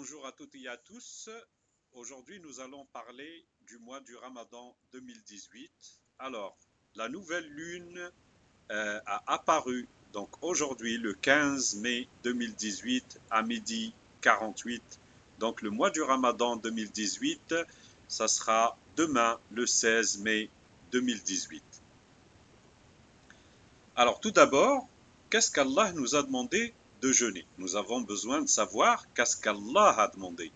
Bonjour à toutes et à tous. Aujourd'hui, nous allons parler du mois du Ramadan 2018. Alors, la nouvelle lune a apparu donc aujourd'hui le 15 mai 2018 à midi 48. Donc le mois du Ramadan 2018, ça sera demain le 16 mai 2018. Alors tout d'abord, qu'est-ce qu'Allah nous a demandé de jeûner? Nous avons besoin de savoir qu'est-ce qu'Allah a demandé.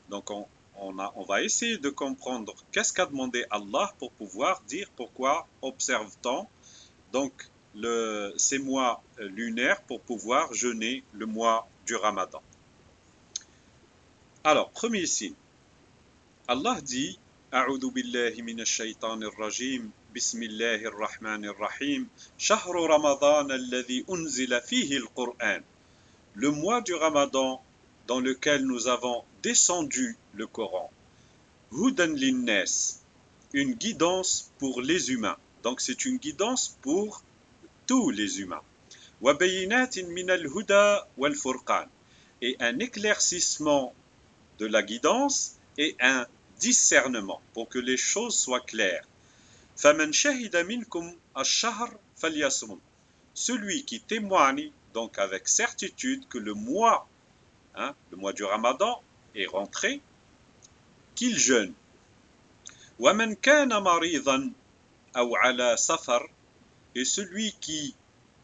Donc on va essayer de comprendre qu'est-ce qu'a demandé Allah pour pouvoir dire pourquoi observe-t-on donc ces mois lunaires pour pouvoir jeûner le mois du Ramadan. Alors, premier signe. Allah dit أعوذ بالله من الشيطان الرجيم بسم الله الرحمن الرحيم شهر رمضان الذي أنزل فيه القرآن. Le mois du Ramadan dans lequel nous avons descendu le Coran. Hudan linnas, une guidance pour les humains. Donc c'est une guidance pour tous les humains. Wa bayinatin min al-huda wal furqan, et un éclaircissement de la guidance et un discernement pour que les choses soient claires. Faman shahida minkum ash-shahr falyasum, celui qui témoigne donc avec certitude que le mois du Ramadan est rentré, qu'il jeûne. وَمَنْ كَانَ مَرِيضًا أَوْ عَلَى سَفَرٍ, et celui qui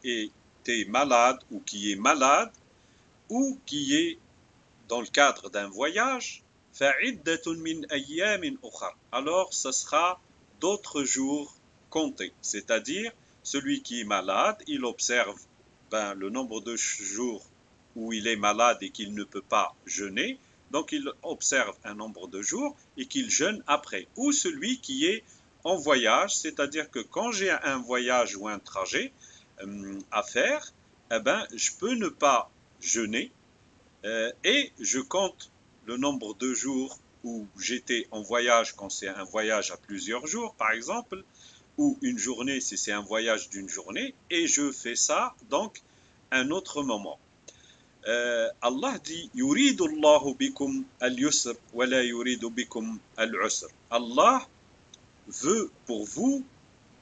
était malade ou qui est malade ou qui est dans le cadre d'un voyage, فَعِدَّةٌ مِنْ أَيَّامٍ أُخَرٍ, alors ce sera d'autres jours comptés. C'est-à-dire, celui qui est malade, il observe le nombre de jours où il est malade et qu'il ne peut pas jeûner, donc il observe un nombre de jours et qu'il jeûne après. Ou celui qui est en voyage, c'est-à-dire que quand j'ai un voyage ou un trajet à faire, je peux ne pas jeûner et je compte le nombre de jours où j'étais en voyage quand c'est un voyage à plusieurs jours par exemple, ou une journée si c'est un voyage d'une journée, et je fais ça donc un autre moment. Allah dit يريد الله بكم اليسر ولا يريد بكم العسر. Allah veut pour vous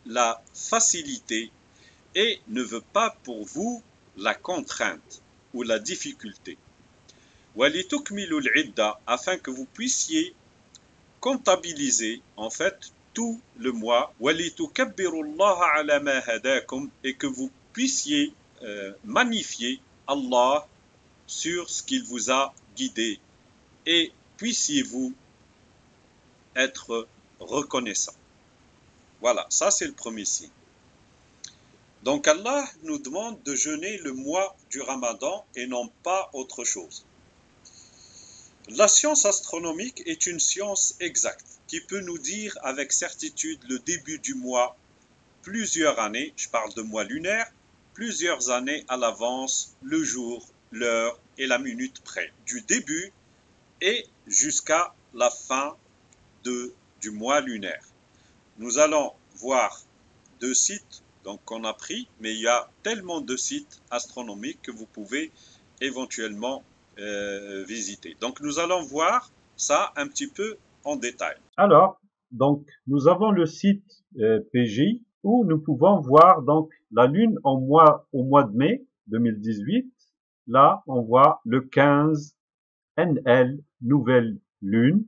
la facilité et ne veut pas pour vous la contrainte ou la difficulté. وَلِتُكْمِلُوا الْعِدَّةَ, afin que vous puissiez comptabiliser en fait tout le mois. وَلِتُكَبِّرُوا اللَّهَ عَلَى مَا هَدَاكُمْ, et que vous puissiez magnifier Allah sur ce qu'il vous a guidé, et puissiez-vous être reconnaissant. Voilà, ça c'est le premier signe. Donc Allah nous demande de jeûner le mois du Ramadan et non pas autre chose. La science astronomique est une science exacte qui peut nous dire avec certitude le début du mois plusieurs années, je parle de mois lunaire, plusieurs années à l'avance, le jour, l'heure et la minute près, du début et jusqu'à la fin du mois lunaire. Nous allons voir deux sites qu'on a pris, mais il y a tellement de sites astronomiques que vous pouvez éventuellement visiter. Donc nous allons voir ça un petit peu en détail. Alors, donc nous avons le site PJ où nous pouvons voir donc la lune au mois de mai 2018. Là, on voit le 15 NL, nouvelle lune.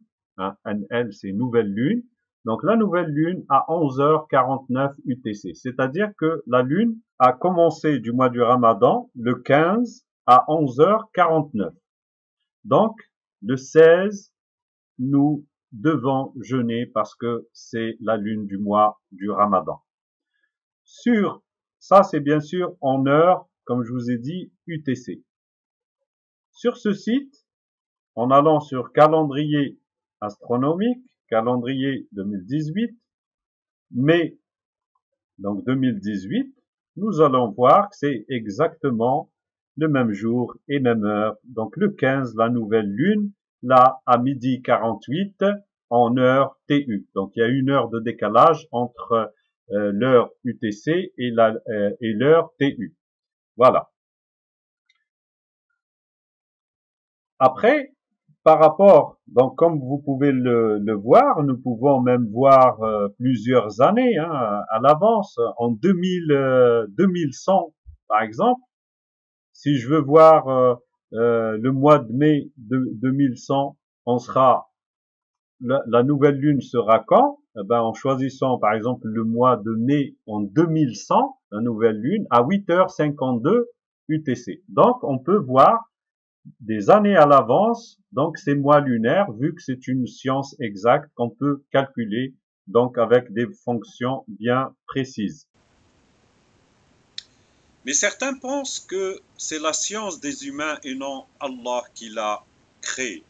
NL, c'est nouvelle lune. Donc la nouvelle lune à 11h49 UTC. C'est-à-dire que la lune a commencé du mois du Ramadan le 15 à 11h49. Donc le 16, nous devons jeûner parce que c'est la lune du mois du Ramadan. Ça, c'est bien sûr en heure, comme je vous ai dit, UTC. Sur ce site, en allant sur calendrier astronomique, calendrier 2018, mai, donc 2018, nous allons voir que c'est exactement le même jour et même heure. Donc le 15, la nouvelle lune, là à midi 48 en heure TU. Donc il y a une heure de décalage entre l'heure UTC et l'heure TU. Voilà. Après, par rapport, donc comme vous pouvez le voir, nous pouvons même voir plusieurs années à l'avance. En 2100, par exemple, si je veux voir le mois de mai de 2100, on sera la nouvelle lune sera quand? Eh ben, en choisissant par exemple le mois de mai en 2100, la nouvelle lune à 8h52 UTC. Donc on peut voir des années à l'avance, donc ces mois lunaires, vu que c'est une science exacte qu'on peut calculer, donc avec des fonctions bien précises. Mais certains pensent que c'est la science des humains et non Allah qui l'a créée.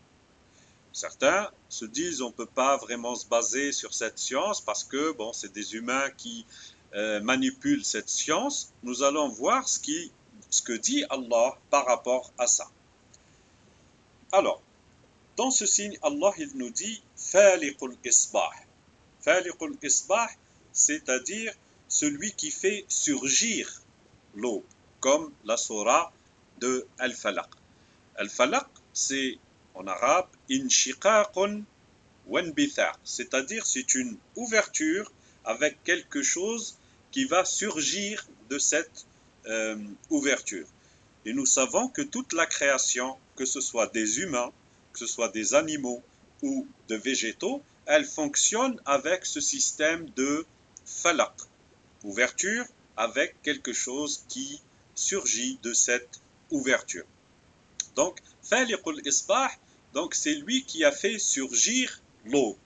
Certains se disent on ne peut pas vraiment se baser sur cette science parce que bon, c'est des humains qui manipulent cette science. Nous allons voir ce que dit Allah par rapport à ça. Alors, dans ce signe, Allah il nous dit Faliqul Isbah. Faliqul Isbah, c'est-à-dire celui qui fait surgir l'aube, comme la surah de Al-Falaq. Al-Falaq, c'est en arabe inshiqaqun wanbithaq, c'est-à-dire c'est une ouverture avec quelque chose qui va surgir de cette ouverture. Et nous savons que toute la création, que ce soit des humains, que ce soit des animaux ou de végétaux, elle fonctionne avec ce système de falaq, ouverture avec quelque chose qui surgit de cette ouverture. Donc, faliqul isbah, donc c'est lui qui a fait surgir l'aube.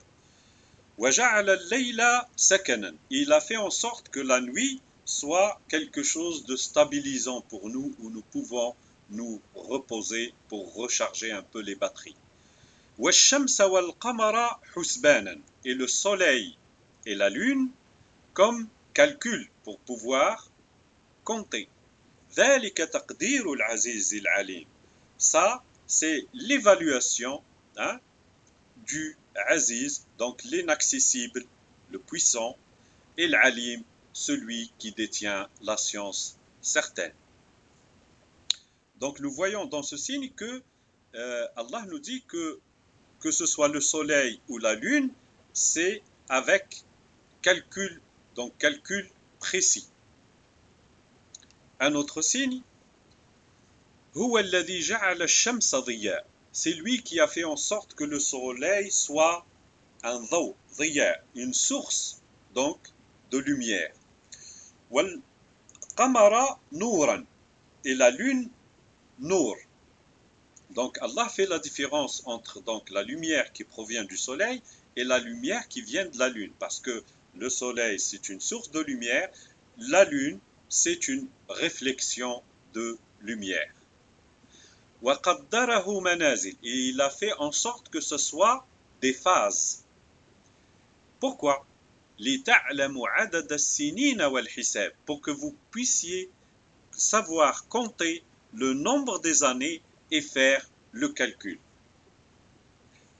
Waja'ala al-layla sakanan. Il a fait en sorte que la nuit soit quelque chose de stabilisant pour nous, où nous pouvons nous reposer pour recharger un peu les batteries. Wash-shamsa wal-qamara husbanan. Et le soleil et la lune comme calcul pour pouvoir compter. ذلك تقدير العزيز العليم. Ça, c'est l'évaluation du Aziz, donc l'inaccessible, le puissant, et l'Alim, celui qui détient la science certaine. Donc nous voyons dans ce signe que Allah nous dit que ce soit le soleil ou la lune, c'est avec calcul, donc calcul précis. Un autre signe, هو الذي جعل الشمس ضياء. C'est lui qui a fait en sorte que le soleil soit un dhaw, ضياء, une source donc de lumière. والقمر نورا, et la lune nour. Donc Allah fait la différence entre donc la lumière qui provient du soleil et la lumière qui vient de la lune, parce que le soleil c'est une source de lumière, la lune c'est une réflexion de lumière. وَقَدَّرَهُ مَنَازِلَ, et il a fait en sorte que ce soit des phases. Pourquoi? لِتَعْلَمُوا عَدَدَ السِّنِينَ وَالْحِسَابِ, pour que vous puissiez savoir compter le nombre des années et faire le calcul.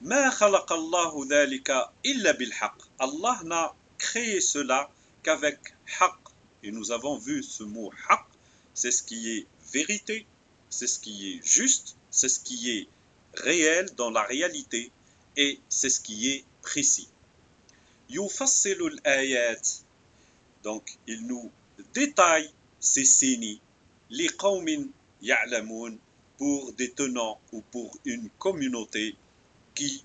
مَا خَلَقَ اللَّهُ ذَلِكَ إِلَّا بِالْحَقِّ. Allah n'a créé cela qu'avec haqq. Et nous avons vu ce mot haqq, c'est ce qui est vérité, c'est ce qui est juste, c'est ce qui est réel dans la réalité et c'est ce qui est précis. يُفَصِّلُ الْآيَاتِ, donc il nous détaille ces signes لِقَوْمٍ يَعْلَمُونَ, pour des tenants ou pour une communauté qui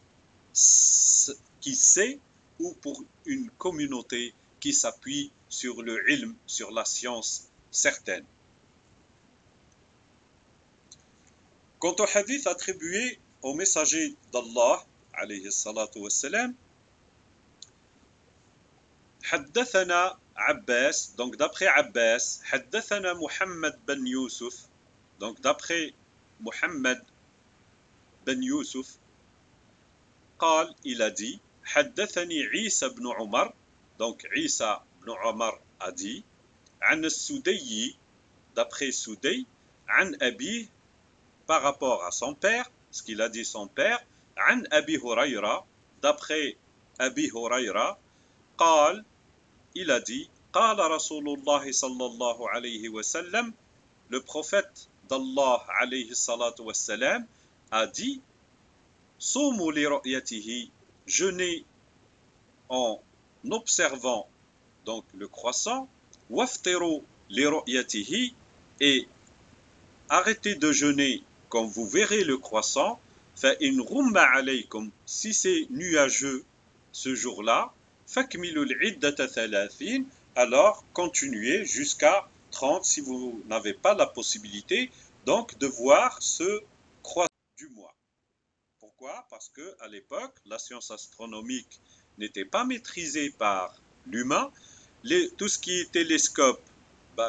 sait, ou pour une communauté qui s'appuie sur le ilm, sur la science certaine. Quant au hadith attribué au messager d'Allah, alayhi salatu wassalam, حدثنا عباس, donc d'après Abbas, حدثنا محمد بن يوسف, donc d'après Muhammad ben Yusuf, قال, il a dit, حدثني عيسى بن عمر, donc Isa ibn Omar a dit, عن السدي, d'après Sudey, عن أبيه, par rapport à son père, ce qu'il a dit son père, عن أبي هريرة, d'après Abi Hurayra, قال, il a dit, قال رسول الله صلى الله عليه وسلم, le prophète d'Allah alayhi salatu wassalam a dit, صوموا لرؤيته, jeûnez en observant donc le croissant, waftiru liru'yatihi, et arrêtez de jeûner quand vous verrez le croissant, fa in rumma alaykum, si c'est nuageux ce jour-là, fakmilu al-iddata thalathin, alors continuez jusqu'à 30 si vous n'avez pas la possibilité donc de voir ce croissant du mois. Pourquoi? Parce que à l'époque, la science astronomique n'était pas maîtrisée par l'humain. Tout ce qui est télescope,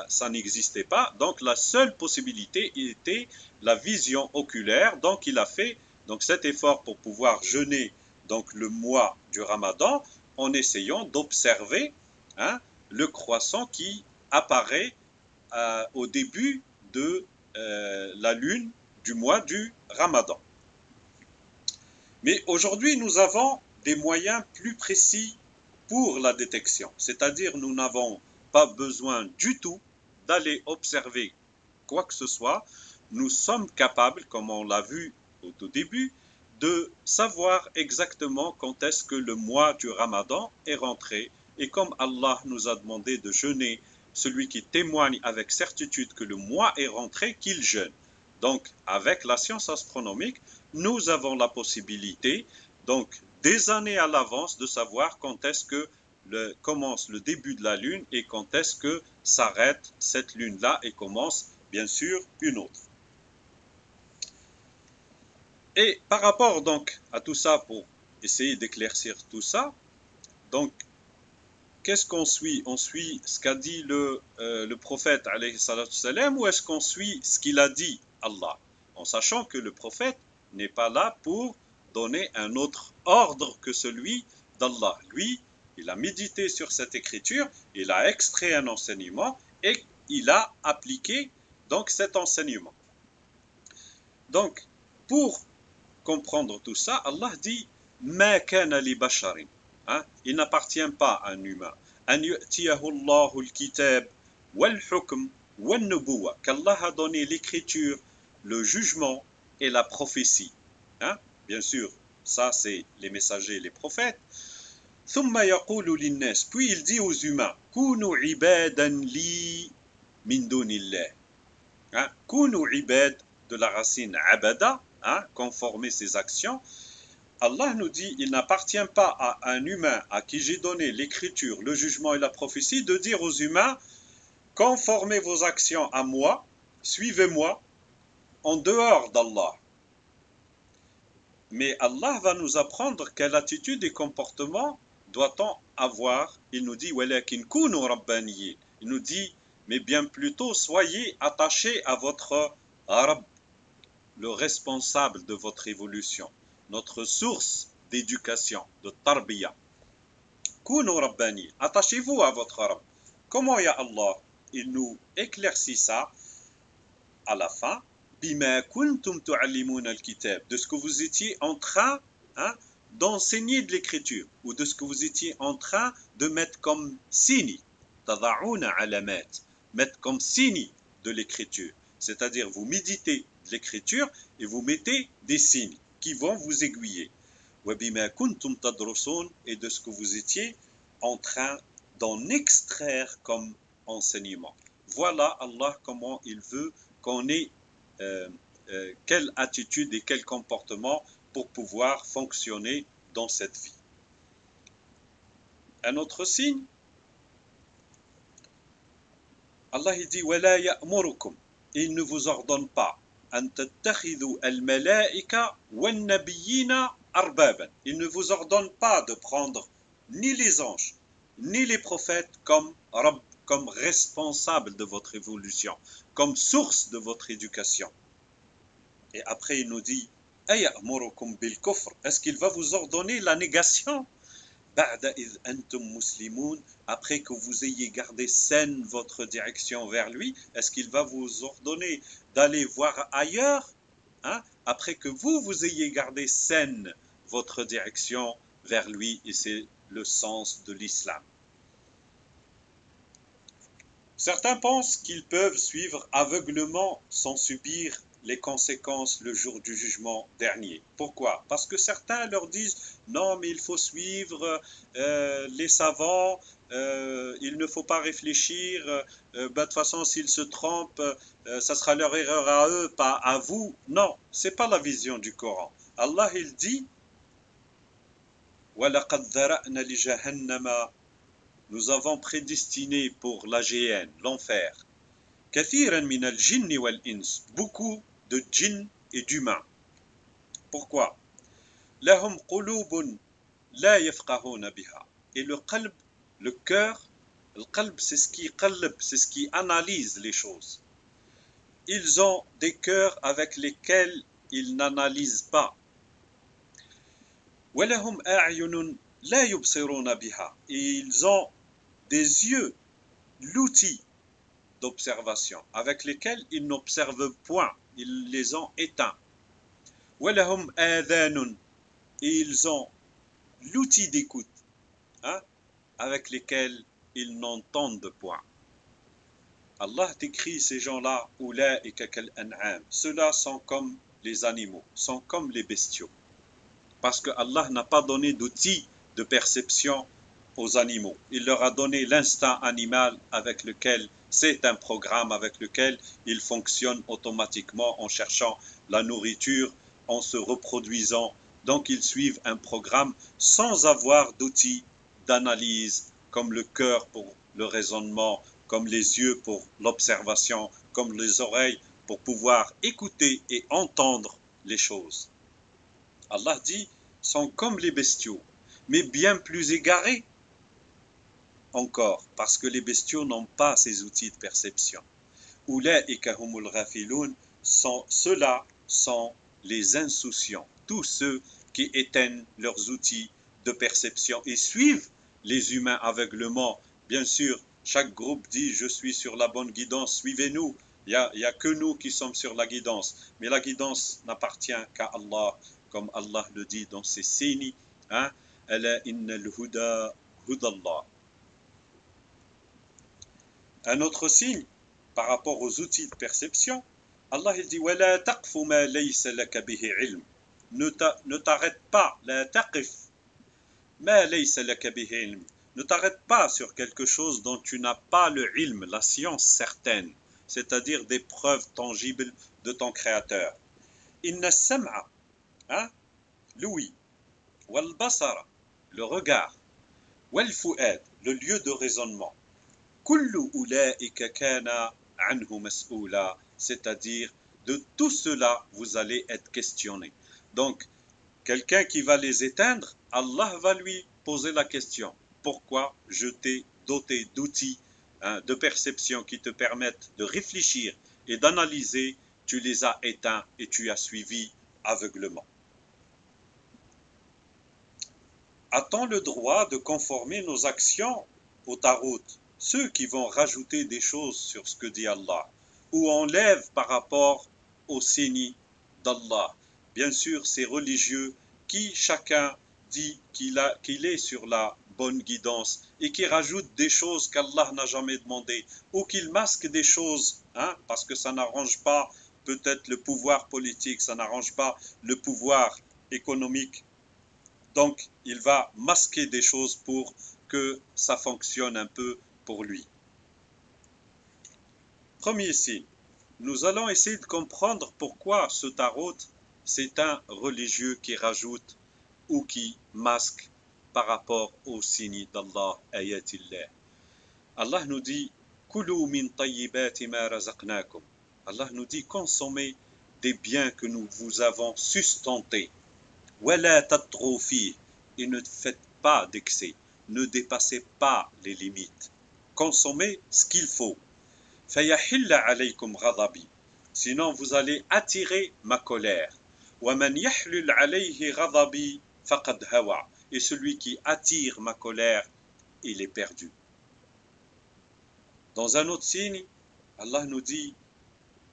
ça n'existait pas. Donc la seule possibilité était la vision oculaire. Donc il a fait donc, cet effort pour pouvoir jeûner donc, le mois du Ramadan en essayant d'observer le croissant qui apparaît au début de la lune du mois du Ramadan. Mais aujourd'hui, nous avons des moyens plus précis pour la détection. C'est-à-dire, nous n'avons pas besoin du tout d'aller observer quoi que ce soit. Nous sommes capables, comme on l'a vu au tout début, de savoir exactement quand est-ce que le mois du Ramadan est rentré. Et comme Allah nous a demandé de jeûner, celui qui témoigne avec certitude que le mois est rentré, qu'il jeûne. Donc, avec la science astronomique, nous avons la possibilité, donc des années à l'avance, de savoir quand est-ce que commence le début de la Lune et quand est-ce que s'arrête cette Lune-là et commence, bien sûr, une autre. Et par rapport donc à tout ça, pour essayer d'éclaircir tout ça, donc qu'est-ce qu'on suit? On suit ce qu'a dit le prophète, alayhi salatu salam, ou est-ce qu'on suit ce qu'il a dit, Allah? En sachant que le prophète n'est pas là pour donner un autre ordre que celui d'Allah. Lui, il a médité sur cette écriture, il a extrait un enseignement et il a appliqué donc cet enseignement. Donc, pour comprendre tout ça, Allah dit « Ma kana li basharin » il n'appartient pas à un humain. An yu'tiyahu Allahu al-kitab wal-hukm wal-nubuwa, qu'Allah a donné l'écriture, le jugement et la prophétie. Bien sûr, ça c'est les messagers et les prophètes. Thumma yaqulu lin-nas, puis il dit aux humains, kunu ibadan li min dunillah. Kunu ibad, de la racine abada, conformer ses actions. Allah nous dit, il n'appartient pas à un humain à qui j'ai donné l'écriture, le jugement et la prophétie de dire aux humains, conformez vos actions à moi, suivez-moi, en dehors d'Allah. Mais Allah va nous apprendre quelle attitude et comportement doit-on avoir. Il nous dit, walakin kunu rabbaniyin. Il nous dit, mais bien plutôt, soyez attachés à votre Rabb, le responsable de votre évolution, notre source d'éducation, de tarbiya. Kunu rabbani, attachez-vous à votre Rabb. Comment ya Allah? Il nous éclaircit ça à la fin. Bima kuntum tu'allimuna al-kitab, de ce que vous étiez en train d'enseigner de l'écriture, ou de ce que vous étiez en train de mettre comme signe, tada'una alamat, mettre comme signe de l'écriture. C'est-à-dire vous méditez de l'écriture et vous mettez des signes qui vont vous aiguiller. Wa bima kuntum tadrusun, et de ce que vous étiez en train d'en extraire comme enseignement. Voilà Allah comment il veut qu'on ait quelle attitude et quel comportement pour pouvoir fonctionner dans cette vie. Un autre signe, Allah il dit وَلَا يَأْمُرُكُمْ, il ne vous ordonne pas أَن تَتَّخِذُوا الْمَلَائِكَ وَالنَّبِيِّينَ أَرْبَابًا, il ne vous ordonne pas de prendre ni les anges ni les prophètes comme Rabb, comme responsables de votre évolution, comme source de votre éducation. Et après il nous dit أَيَأْمُرُكُمْ بِالْكُفْرِ, est-ce qu'il va vous ordonner la négation? بَعْدَ إِذْ أَنْتُمْ مُسْلِمُونَ, après que vous ayez gardé saine votre direction vers lui, est-ce qu'il va vous ordonner d'aller voir ailleurs, après que vous ayez gardé saine votre direction vers lui? Et c'est le sens de l'islam. Certains pensent qu'ils peuvent suivre aveuglement sans subir les conséquences le jour du jugement dernier. Pourquoi? Parce que certains leur disent non, mais il faut suivre les savants, il ne faut pas réfléchir, de toute façon s'ils se trompent, ça sera leur erreur à eux, pas à vous. Non, c'est pas la vision du Coran. Allah il dit وَلَقَدْ ذَرَأْنَا لِجَهَنَّمَ Nous avons prédestiné pour la géhenne, l'enfer, كثيرا من الجن والإنس, beaucoup de djinns et d'humains. Pourquoi? لهم قلوب لا يفقهون بها. Et le qalb, le cœur, le qalb c'est ce qui qalb, c'est ce qui analyse les choses. Ils ont des cœurs avec lesquels ils n'analysent pas. وَلَهُمْ أَعْيُنٌ لَا يُبْصِرُونَ بِهَا. Et ils ont des yeux, l'outil d'observation, avec lesquels ils n'observent point, ils les ont éteints. وَلَهُمْ آذَانٌ. Et ils ont l'outil d'écoute, hein, avec lesquels ils n'entendent point. Allah décrit ces gens-là, أُولَٰئِكَ كَالْأَنْعَامِ. Ceux-là sont comme les animaux, sont comme les bestiaux. Parce que Allah n'a pas donné d'outil de perception aux animaux. Il leur a donné l'instinct animal avec lequel, c'est un programme avec lequel ils fonctionnent automatiquement en cherchant la nourriture, en se reproduisant. Donc ils suivent un programme sans avoir d'outils d'analyse, comme le cœur pour le raisonnement, comme les yeux pour l'observation, comme les oreilles pour pouvoir écouter et entendre les choses. Allah dit, sont comme les bestiaux, mais bien plus égarés encore, parce que les bestiaux n'ont pas ces outils de perception. Ulaika humul ghafiloun, ceux-là sont les insouciants, tous ceux qui éteignent leurs outils de perception et suivent les humains aveuglement. Bien sûr, chaque groupe dit je suis sur la bonne guidance, suivez-nous. Il y a que nous qui sommes sur la guidance, mais la guidance n'appartient qu'à Allah, comme Allah le dit dans ses signes. Hein? Ala innal huda hudallah. Un autre signe par rapport aux outils de perception, Allah il dit وَلَا تَقْفُ مَا لَيْسَ لَكَ بِهِ عِلْمٍ. Ne t'arrête pas, la taqif, ma laysa laka bihi ilm. Ne t'arrête pas sur quelque chose dont tu n'as pas le ilm, la science certaine, c'est-à-dire des preuves tangibles de ton créateur. Inna sam'a, hein, l'ouïe, wal basara, le regard, wal fu'ad, le lieu de raisonnement. Kullu ulaika kana anhu mas'oula, c'est-à-dire de tout cela vous allez être questionné. Donc quelqu'un qui va les éteindre, Allah va lui poser la question. Pourquoi je t'ai doté d'outils, hein, de perception qui te permettent de réfléchir et d'analyser, tu les as éteints et tu as suivi aveuglement. A-t-on le droit de conformer nos actions au tarot, ceux qui vont rajouter des choses sur ce que dit Allah, ou enlèvent par rapport au signes d'Allah? Bien sûr, ces religieux qui chacun dit qu'il est sur la bonne guidance et qui rajoutent des choses qu'Allah n'a jamais demandées, ou qu'il masque des choses, hein, parce que ça n'arrange pas peut-être le pouvoir politique, ça n'arrange pas le pouvoir économique. Donc, il va masquer des choses pour que ça fonctionne un peu pour lui. Premier signe, nous allons essayer de comprendre pourquoi ce tarot, c'est un religieux qui rajoute ou qui masque par rapport aux signes d'Allah, ayatillah. Allah nous dit Kulu min tayyibati ma razaqnakum. Allah nous dit consommez des biens que nous vous avons sustentés. Wala tatghaw fihi. Et ne faites pas d'excès, ne dépassez pas les limites. Consommez ce qu'il faut. Fayahilla alaykum ghadabi. Sinon vous allez attirer ma colère. Wa man yahlul alayhi ghadabi faqad hawa. Et celui qui attire ma colère, il est perdu. Dans un autre signe, Allah nous dit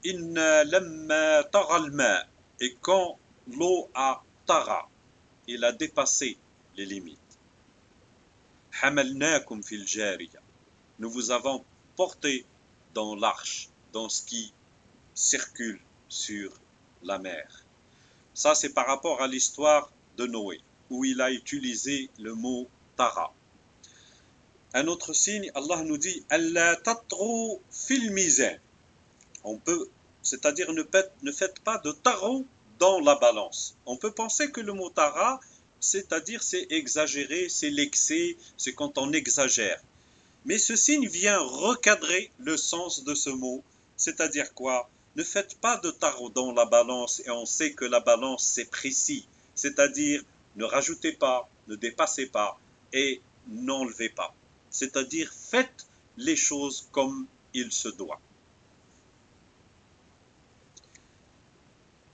Inna lamma tagha al-ma. Et quand l'eau a tagha, il a dépassé les limites. Hamalnakum fil jariya. Nous vous avons porté dans l'arche, dans ce qui circule, sur la mer. Ça, c'est par rapport à l'histoire de Noé, où il a utilisé le mot tara. Un autre signe, Allah nous dit Allah tatru fil mizan. On peut, c'est-à-dire ne faites pas de taro dans la balance. On peut penser que le mot tara, c'est-à-dire c'est exagéré, c'est l'excès, c'est quand on exagère. Mais ce signe vient recadrer le sens de ce mot, c'est-à-dire quoi? Ne faites pas de taro dans la balance, et on sait que la balance c'est précis, c'est-à-dire ne rajoutez pas, ne dépassez pas et n'enlevez pas. C'est-à-dire faites les choses comme il se doit.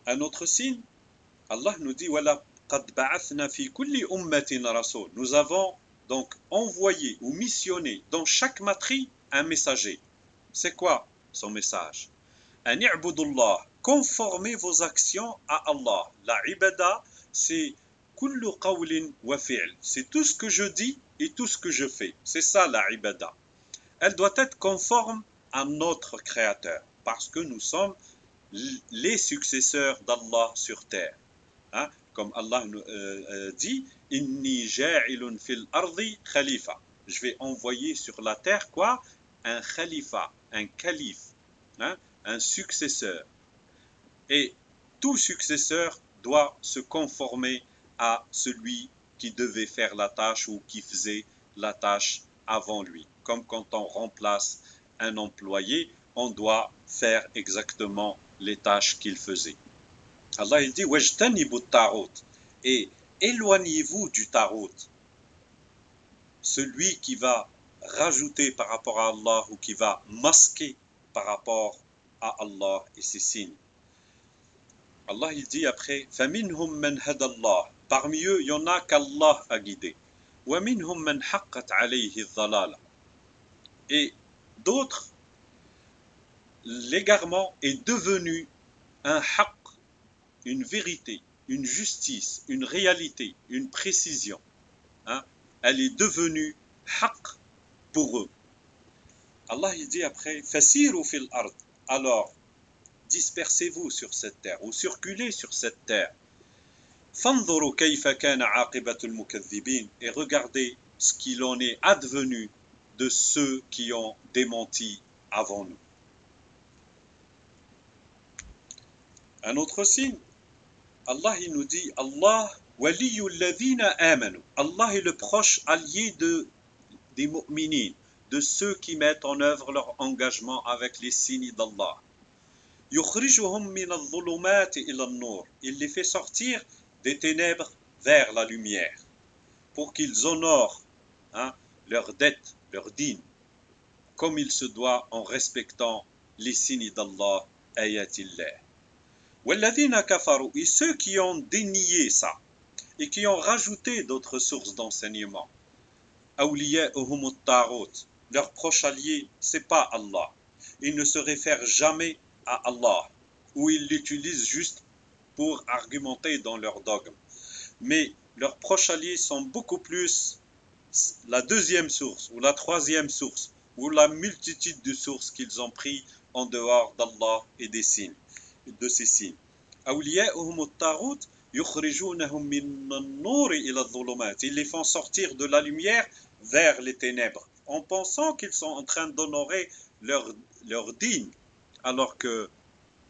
Un autre signe, Allah nous dit وَلَقَدْ بَعَثْنَا فِي كُلِّ أُمَّةٍ رَسُولٍ. Nous avons donc envoyé ou missionné dans chaque matrie un messager. C'est quoi son message? An i'budullah, conformez vos actions à Allah. La ibada, c'est kullu qawlin wa fi'l. C'est tout ce que je dis et tout ce que je fais. C'est ça la ibada. Elle doit être conforme à notre Créateur, parce que nous sommes les successeurs d'Allah sur terre. Hein? Comme Allah dit, Inni ja'ilun fil ardi khalifa. Je vais envoyer sur la terre quoi? Un khalifa, un calife, hein? Un successeur. Et tout successeur doit se conformer à celui qui devait faire la tâche ou qui faisait la tâche avant lui. Comme quand on remplace un employé, on doit faire exactement les tâches qu'il faisait. Allah il dit wajtanibu tarot, et éloignez-vous du tarot, celui qui va rajouter par rapport à Allah ou qui va masquer par rapport à Allah et ses signes. Allah il dit après faminhum man hadallah, parmi eux il y en a qu'Allah a guidé, wa minhum man haqqat alayhi dhalala, et d'autres l'égarement est devenu un haqq, une vérité, une justice, une réalité, une précision. Hein? Elle est devenue haqq pour eux. Allah il dit après fasiru fil ard, alors dispersez-vous sur cette terre ou circulez sur cette terre. Fanzuru kayfa kana aqibatul mukaththibin, et regardez ce qu'il en est advenu de ceux qui ont démenti avant nous. Un autre signe, Allah il nous dit Allah waliyul ladhina amanu. Allah est le proche allié des mu'minines, de ceux qui mettent en œuvre leur engagement avec les signes d'Allah. Yukhrijuhum min adh-dhulumati ila an-nur. Il les fait sortir des ténèbres vers la lumière, pour qu'ils honorent leurs dettes, leurs dînes, comme il se doit en respectant les signes d'Allah, ayatillah. Walladhina kafaru, et ceux qui ont dénié ça, et qui ont rajouté d'autres sources d'enseignement. Awliya'uhum at-taghut, leur proche allié, c'est pas Allah. Ils ne se réfèrent jamais à Allah, ou ils l'utilisent juste pour argumenter dans leur dogme. Mais leurs proches alliés sont beaucoup plus la deuxième source, ou la troisième source, ou la multitude de sources qu'ils ont pris en dehors d'Allah et des signes, de ces signes. Awliya'uhum at-taghut yukhrijunahum min an-nur ila adh-dhulumat. Ils les font sortir de la lumière vers les ténèbres, en pensant qu'ils sont en train d'honorer leur dîne, alors que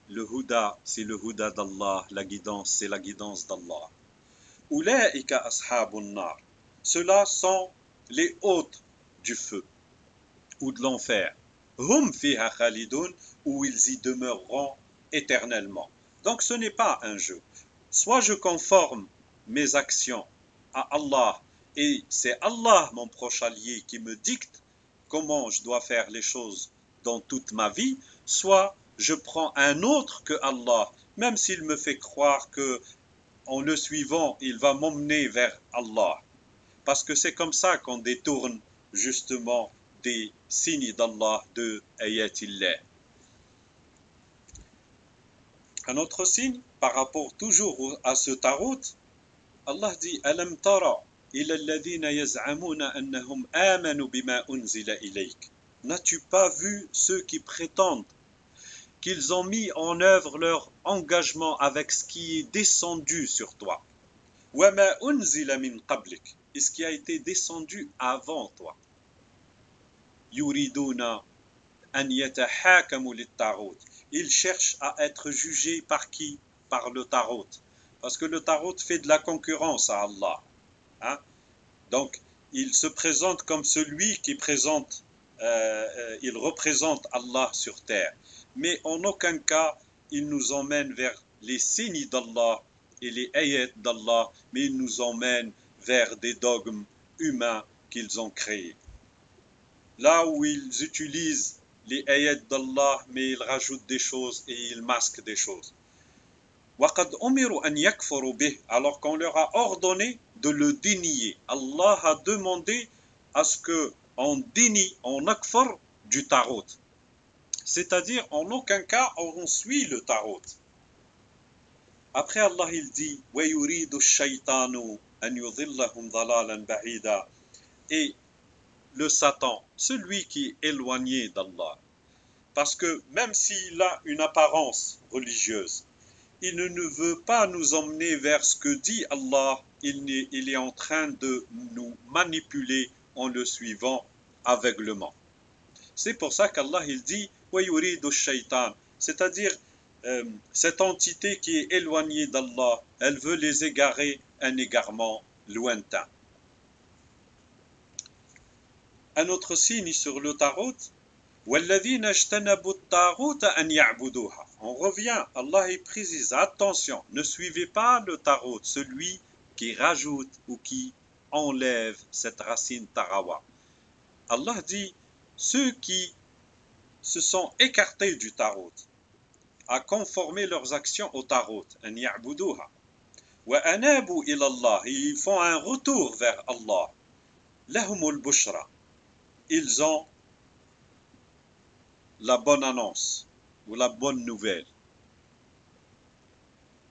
le huda, c'est le huda d'Allah, la guidance, c'est la guidance d'Allah. Ulaika ashabun nar. Ceux-là sont les hôtes du feu ou de l'enfer. Hum fiha khalidun, où ils y demeureront éternellement. Donc ce n'est pas un jeu. Soit je conforme mes actions à Allah, et c'est Allah mon proche allié qui me dicte comment je dois faire les choses dans toute ma vie, soit je prends un autre que Allah, même s'il me fait croire que en le suivant, il va m'emmener vers Allah. Parce que c'est comme ça qu'on détourne justement des signes d'Allah, de ayatillah. Un autre signe, par rapport toujours à ce tarot, Allah dit Alam tara ila alladhina yaz'amuna annahum amanu bima unzila ilayk. N'as-tu pas vu ceux qui prétendent qu'ils ont mis en œuvre leur engagement avec ce qui est descendu sur toi. وَمَا أُنزِلَ مِن قَبْلِكَ, et ce qui a été descendu avant toi. يُرِيدُونَ أَنْ يَتَحَاكَمُوا لِلطَّاغُوتِ, ils cherchent à être jugés par qui? Par le Tarot. Parce que le Tarot fait de la concurrence à Allah. Hein? Donc, il se présente comme celui qui présente, il représente Allah sur terre. Mais en aucun cas, il nous emmène vers les signes d'Allah et les ayats d'Allah, mais il nous emmène vers des dogmes humains qu'ils ont créés. Là où ils utilisent les ayats d'Allah, mais ils rajoutent des choses et ils masquent des choses. وَقَدْ أُمِرُوا أَنْ يَكْفُرُوا بِهِ, alors qu'on leur a ordonné de le dénier. Allah a demandé à ce qu'on dénie, on akfar du tarot. C'est-à-dire, en aucun cas, on suit le tarot. Après, Allah, il dit وَيُرِيدُ الشَّيْطَانُ أَنْ يُضِلَّهُمْ ضَلَالًا بَعِيدًا, et le Satan, celui qui est éloigné d'Allah. Parce que même s'il a une apparence religieuse, il ne veut pas nous emmener vers ce que dit Allah. Il est en train de nous manipuler en le suivant aveuglement. C'est pour ça qu'Allah il dit وَيُرِيدُ الشَّيْطَانِ, c'est-à-dire cette entité qui est éloignée d'Allah, elle veut les égarer un égarement lointain. Un autre signe sur le tarot, وَالَّذِينَ اجْتَنَبُوا الطَّاغُوتَ أَنْ يَعْبُدُوهَا. On revient, Allah il précise, attention, ne suivez pas le tarot, celui qui rajoute ou qui enlève cette racine tarawa. Allah dit, ceux qui se sont écartés du tarot, à conformer leurs actions au tarot, أَنْ يَعْبُدُوهَا وَأَنَابُوا إِلَى اللَّهِ, ils font un retour vers Allah. لَهُمُ الْبُشْرَى, ils ont la bonne annonce ou la bonne nouvelle.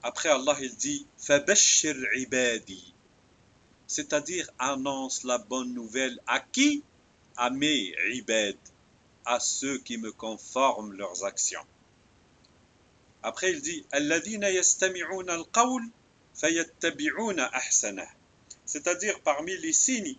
Après Allah il dit فَبَشِّرْ عِبَادِي, c'est-à-dire annonce la bonne nouvelle à qui? À mes ibad, à ceux qui me conforment leurs actions. Après il dit الَّذِينَ يَسْتَمِعُونَ الْقَوْلَ فَيَتَّبِعُونَ أَحْسَنَهُ, c'est-à-dire parmi les signes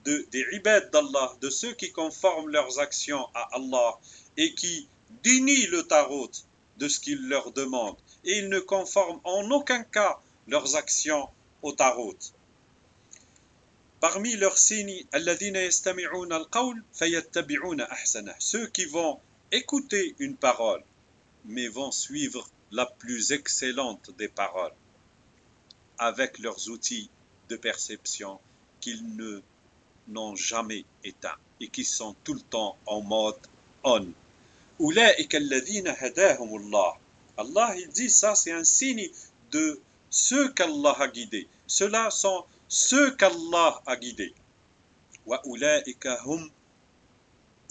des ibad d'Allah, de ceux qui conforment leurs actions à Allah et qui dénient le tarot de ce qu'il leur demande, et ils ne conforment en aucun cas leurs actions au tarot. Parmi leurs signes, الَّذِينَ يَسْتَمِعُونَ الْقَوْلَ فَيَتَّبِعُونَ أَحْسَنَهُ, ceux qui vont écouter une parole, mais vont suivre la plus excellente des paroles, avec leurs outils de perception qu'ils n'ont jamais éteints et qui sont tout le temps en mode on. أولئك الذين هداهم الله. Allah il dit ça c'est un signe de ceux qu'Allah a guidés. Ceux-là sont ceux qu'Allah a guidés. وأولئك هم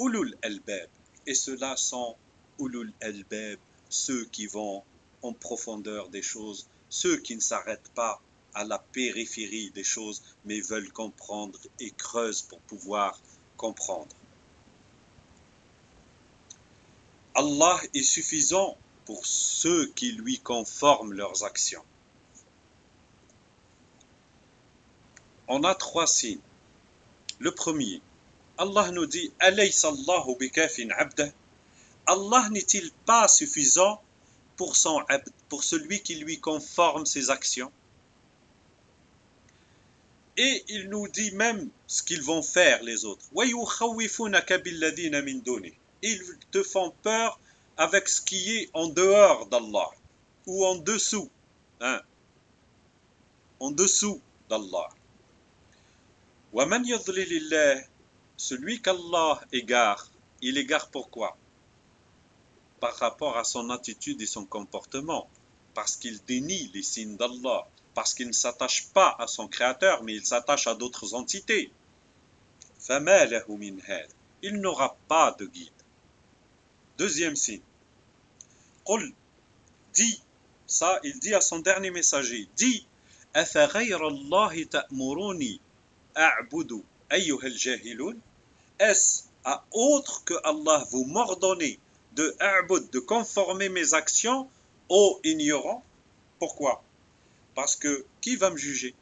أولو الألباب, et ceux-là sont أولو الألباب, ceux qui vont en profondeur des choses, ceux qui ne s'arrêtent pas à la périphérie des choses, mais veulent comprendre et creusent pour pouvoir comprendre. Allah est suffisant pour ceux qui lui conforment leurs actions. On a 3 signes. Le premier, Allah nous dit Alaysa Allahu bikafin abdah. Allah n'est-il pas suffisant pour son abd, pour celui qui lui conforme ses actions? Et il nous dit même ce qu'ils vont faire les autres. وَيُخَوِّفُونَكَ بِالَّذِينَ مِن دُونِهِ, ils te font peur avec ce qui est en dehors d'Allah ou en dessous, en dessous d'Allah. وَمَنْ يَضْلِلِ اللَّهِ, celui qu'Allah égare, il égare pourquoi? Par rapport à son attitude et son comportement, parce qu'il dénie les signes d'Allah, parce qu'il ne s'attache pas à son créateur, mais il s'attache à d'autres entités. فَمَا لَهُ مِنْ هَادٍ, il n'aura pas de guide. Deuxième signe. قُلْ, dis, ça il dit à son dernier messager, dis, أَفَغَيْرَ اللَّهِ تَأْمُرُونِي أَعْبُدُ أَيُّهَا الْجَاهِلُونَ, est-ce à autre que Allah vous m'ordonnez de conformer mes actions aux ignorants. Pourquoi? Parce que qui va me juger?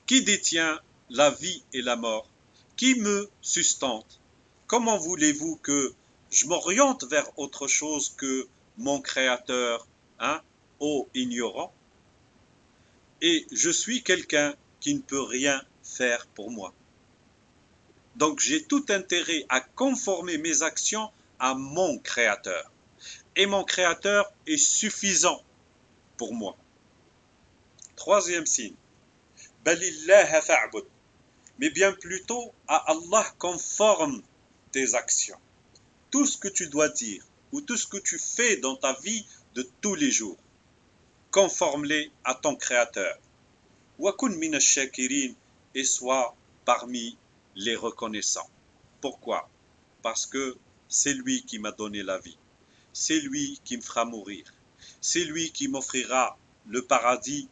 Qui détient la vie et la mort? Qui me sustente? Comment voulez-vous que je m'oriente vers autre chose que mon Créateur, hein, ô ignorant? Et je suis quelqu'un qui ne peut rien faire pour moi. Donc j'ai tout intérêt à conformer mes actions à mon Créateur. Et mon Créateur est suffisant pour moi. Troisième signe. Balillaha fa'bud. Mais bien plutôt à Allah conforme tes actions. Tout ce que tu dois dire ou tout ce que tu fais dans ta vie de tous les jours, conforme-les à ton Créateur. Wakun min ash-shakirin, et sois parmi les reconnaissants. Pourquoi? Parce que c'est lui qui m'a donné la vie. C'est lui qui me fera mourir. C'est lui qui m'offrira le paradis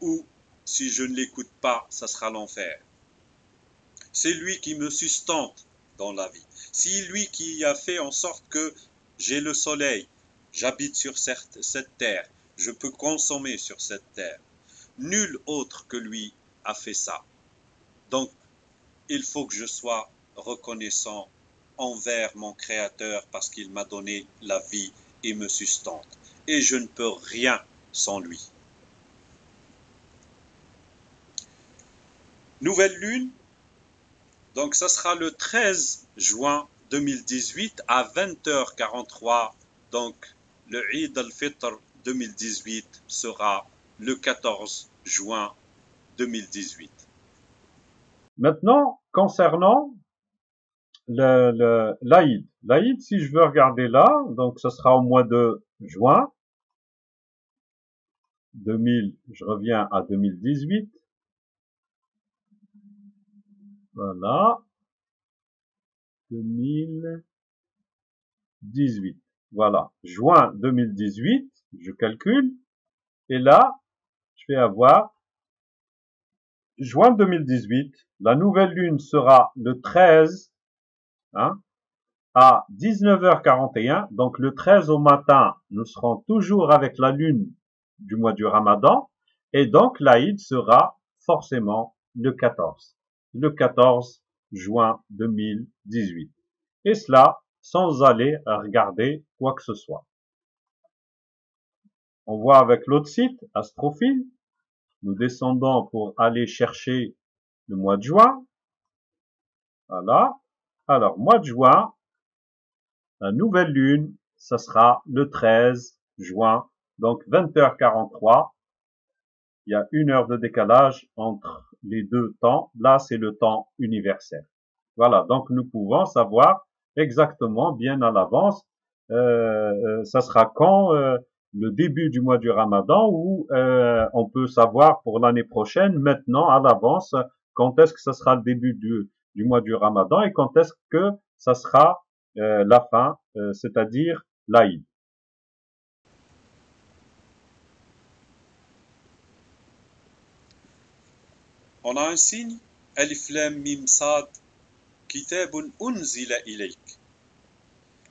ou, si je ne l'écoute pas, ça sera l'enfer. C'est lui qui me sustente dans la vie. C'est lui qui a fait en sorte que j'ai le soleil, j'habite sur cette terre, je peux consommer sur cette terre. Nul autre que lui a fait ça. Donc, il faut que je sois reconnaissant envers mon Créateur parce qu'il m'a donné la vie et me sustente. Et je ne peux rien sans lui. Nouvelle lune, donc ça sera le 13 juin 2018 à 20h43. Donc le Eid al-Fitr 2018 sera le 14 juin 2018. Maintenant, concernant l'Aïd. L'Aïd, si je veux regarder là, donc ce sera au mois de juin 2000, je reviens à 2018. Voilà. 2018. Voilà. Juin 2018, je calcule. Et là, je vais avoir juin 2018. La nouvelle lune sera le 13, hein, à 19h41. Donc le 13 au matin, nous serons toujours avec la lune du mois du Ramadan. Et donc l'Aïd sera forcément le 14. Le 14 juin 2018. Et cela sans aller regarder quoi que ce soit. On voit avec l'autre site, Astrophile. Nous descendons pour aller chercher le mois de juin. Voilà. Alors, mois de juin, la nouvelle lune, ça sera le 13 juin, donc 20h43. Il y a 1 heure de décalage entre les deux temps. Là, c'est le temps universel. Voilà, donc nous pouvons savoir exactement, bien à l'avance, ça sera quand le début du mois du Ramadan, ou on peut savoir pour l'année prochaine, maintenant, à l'avance, quand est-ce que ça sera le début du mois du Ramadan et quand est-ce que ça sera la fin, c'est-à-dire l'Aïd. On a un signe, Alif Lam Mim Sad, Kitabun unzila ilayk.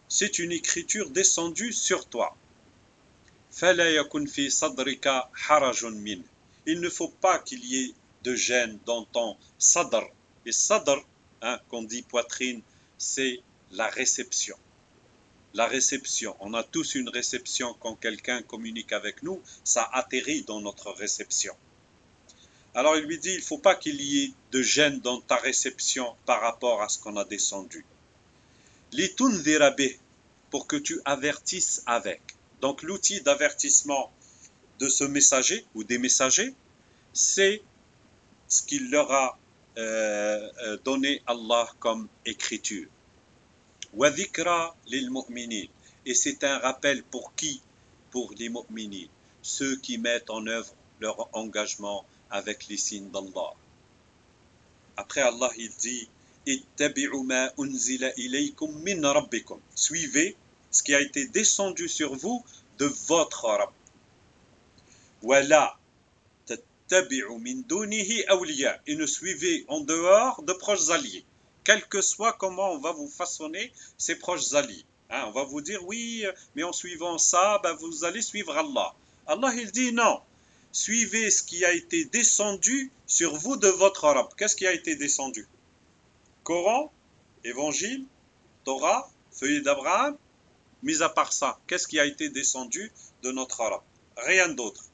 C'est une écriture descendue sur toi. Fala yakun fi sadrika harajun min. Il ne faut pas qu'il y ait de gêne dans ton sadr. Et sadr, hein, qu'on dit poitrine, c'est la réception. La réception, on a tous une réception quand quelqu'un communique avec nous, ça atterrit dans notre réception. Alors il lui dit, il ne faut pas qu'il y ait de gêne dans ta réception par rapport à ce qu'on a descendu. Litundhira bih, pour que tu avertisses avec. Donc l'outil d'avertissement de ce messager ou des messagers, c'est ce qu'il leur a donné Allah comme écriture. Wa dhikra lil mu'minin. Et c'est un rappel pour qui? Pour les mu'minin, ceux qui mettent en œuvre leur engagement avec les signes d'Allah. Après Allah il dit ittabi'u ma unzila ilaykum min rabbikum. Suivez ce qui a été descendu sur vous de votre Rabb. Wala tattabi'u min dunihi awliya. Et ne suivez en dehors de proches alliés. Quel que soit comment on va vous façonner ces proches alliés. Hein, on va vous dire, oui, mais en suivant ça, ben, vous allez suivre Allah. Allah, il dit non. Suivez ce qui a été descendu sur vous de votre Rabb. Qu'est-ce qui a été descendu? Coran, Évangile, Torah, feuille d'Abraham. Mis à part ça, qu'est-ce qui a été descendu de notre Rabb? Rien d'autre.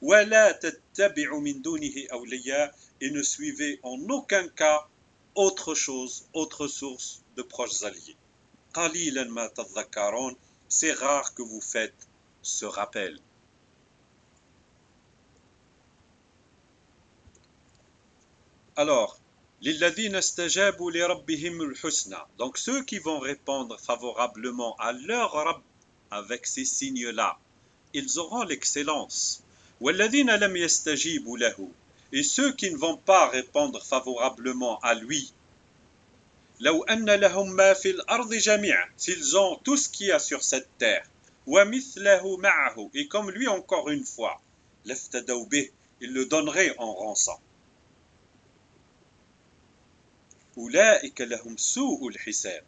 وَلَا تَتَّبِعُوا مِن دُونِهِ أَوْلِيَاءَ et ne suivez en aucun cas autre chose, autre source de proches alliés. قَلِيلًا مَا تَذَّكَّرُونَ c'est rare que vous faites ce rappel. Alors, لِلَّذِينَ اسْتَجَابُوا لِرَبِّهِمُ الْحُسْنَى donc ceux qui vont répondre favorablement à leur Rabb avec ces signes-là, ils auront l'excellence. وَالَّذِينَ لَمْ يَسْتَجِيبُوا لَهُ et ceux qui ne vont pas répondre favorablement à lui, لَوْ أَنَّ لَهُم مَا فِي الْأَرْضِ جَمِيعًا s'ils ont tout ce qu'il y a sur cette terre, وَمِثْلَهُ مَعَهُ et comme lui encore une fois, لَافْتَدَوْا بِهِ ils le donneraient en rançon. أُولَئِكَ لَهُمْ سُوءُ الْحِسَابِ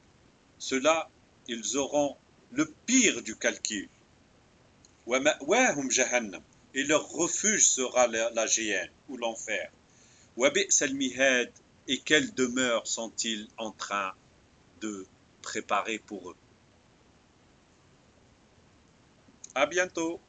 ceux-là, ils auront le pire du calcul. وَمَأْوَاهُمْ جَهَنَّمْ et leur refuge sera la géhenne ou l'enfer. وَبِئْسَ الْمِهَادِ et quelle demeure sont-ils en train de préparer pour eux. À bientôt.